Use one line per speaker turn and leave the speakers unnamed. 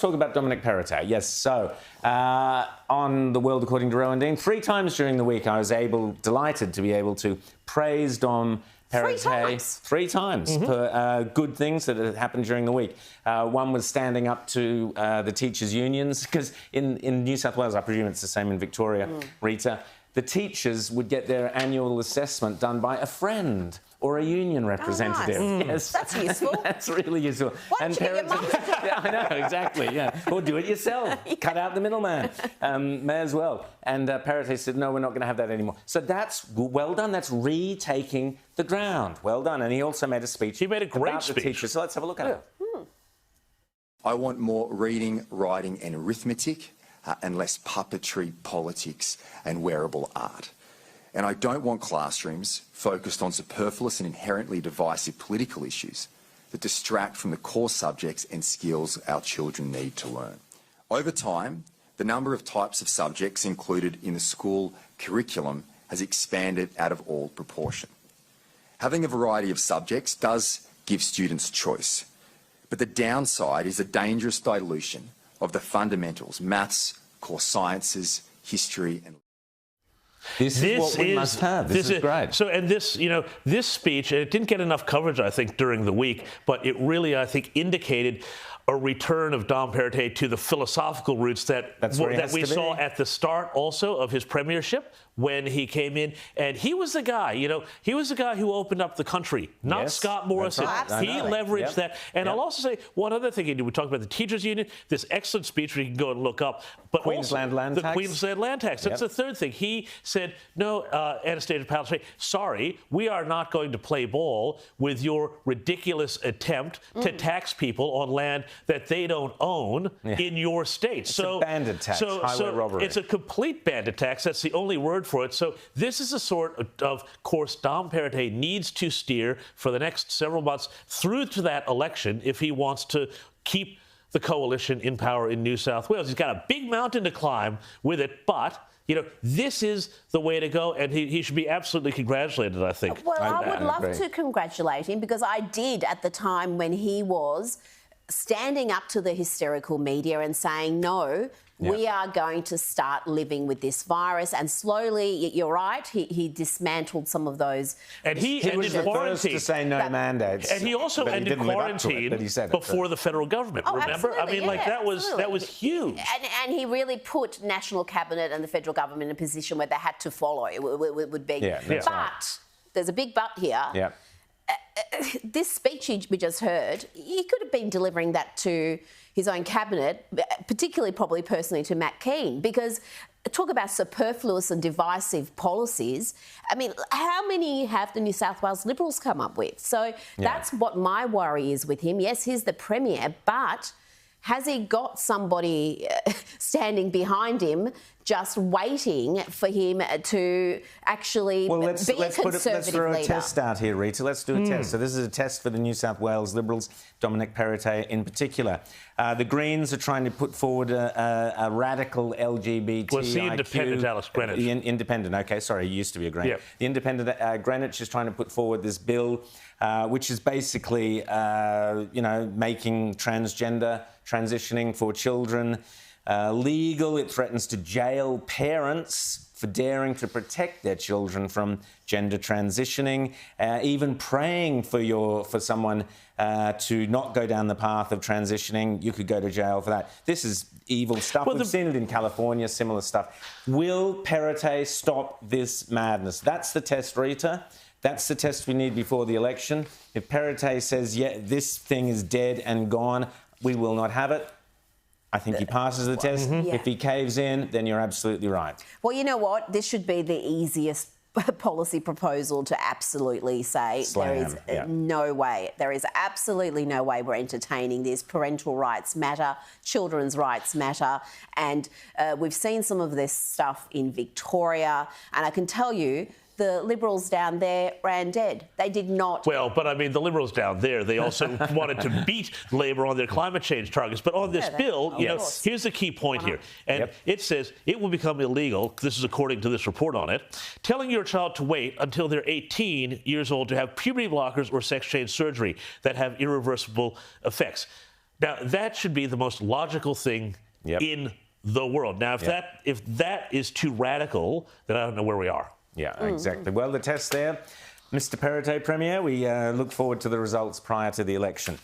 talk about Dominic Perrottet. Yes, so on The World According to Rowan Dean, 3 times during the week I was delighted to be able to praise Dom Perrottet 3 times for good things that had happened during the week. One was standing up to the teachers' unions, because in New South Wales, I presume it's the same in Victoria, Rita, the teachers would get their annual assessment done by a friend or a union representative.
Oh, nice.
Yes.
That's useful.
That's really useful.
Why don't you get your mum to do it?
Yeah, I know, exactly, yeah. Or do it yourself. Yeah. Cut out the middleman. May as well. And Perrottet said, no, we're not going to have that anymore. So that's well done. That's retaking the ground. Well done. And he also made a speech.
He made a great
about
speech.
The teachers. So let's have a look at it.
I want more reading, writing and arithmetic and less puppetry, politics and wearable art. And I don't want classrooms focused on superfluous and inherently divisive political issues that distract from the core subjects and skills our children need to learn. Over time, the number of types of subjects included in the school curriculum has expanded out of all proportion. Having a variety of subjects does give students choice, but the downside is a dangerous dilution of the fundamentals: maths, core sciences, history and...
This is what we must have. This is great.
So, and this, you know, this speech, it didn't get enough coverage, I think, during the week, but it really, I think, indicated a return of Dom Perrottet to the philosophical roots that we saw at the start also of his premiership when he came in. And he was the guy, you know, he was the guy who opened up the country, not Scott Morrison.
Right.
He leveraged that. And I'll also say one other thing he did. We talked about the teachers' union, this excellent speech we can go and look up. But
Queensland land tax.
Queensland land tax. That's the third thing. He said, no, Annastacia Palaszczuk, sorry, we are not going to play ball with your ridiculous attempt to tax people on land that they don't own in your state.
It's a bandit tax, highway robbery.
It's a complete bandit tax. That's the only word for it. So this is a sort of course Dom Perrottet needs to steer for the next several months through to that election if he wants to keep the coalition in power in New South Wales. He's got a big mountain to climb with it, but you know, this is the way to go, and he should be absolutely congratulated, I think.
Well, I would love to congratulate him, because I did at the time when he was standing up to the hysterical media and saying, no, we are going to start living with this virus. And slowly, you're right, he dismantled some of those.
And he
was the first to say no mandates.
And he also ended quarantine before the federal government, remember? I mean, like, that was huge.
And he really put National Cabinet and the federal government in a position where they had to follow. It would be. But there's a big but here. Yeah. This speech we just heard, he could have been delivering that to his own cabinet, particularly probably personally to Matt Keane, because talk about superfluous and divisive policies. I mean, how many have the New South Wales Liberals come up with? So that's what my worry is with him. Yes, he's the Premier, but has he got somebody standing behind him just waiting for him to actually be a conservative
let's throw
leader?
A test out here, Rita. Let's do a test. So this is a test for the New South Wales Liberals, Dominic Perrottet in particular. The Greens are trying to put forward a radical LGBTIQ...
Well, it's the Independent, Alice, Greenwich.
The Independent, OK, sorry, it used to be a Green.
Yep.
The Independent, Greenwich is trying to put forward this bill, which is basically, you know, making transgender transitioning for children legal. It threatens to jail parents for daring to protect their children from gender transitioning, even praying for someone to not go down the path of transitioning. You could go to jail for that. This is evil stuff. We've seen it in California, similar stuff. Will Perrottet stop this madness? That's the test, Rita. That's the test we need before the election. If Perrottet says, yeah, this thing is dead and gone, we will not have it, I think he passes the test. If he caves in, then you're absolutely right.
Well, you know what? This should be the easiest policy proposal to absolutely say there is no way. There is absolutely no way we're entertaining this. Parental rights matter. Children's rights matter. And we've seen some of this stuff in Victoria. And I can tell you, the Liberals down there ran dead. They did not...
Well, but I mean, the Liberals down there, they also wanted to beat Labor on their climate change targets. But on this bill, you know, here's the key point here. And it says it will become illegal, this is according to this report on it, telling your child to wait until they're 18 years old to have puberty blockers or sex change surgery that have irreversible effects. Now, that should be the most logical thing in the world. Now, if that is too radical, then I don't know where we are.
Yeah, exactly. Well, the test there, Mr Perrottet Premier, we look forward to the results prior to the election.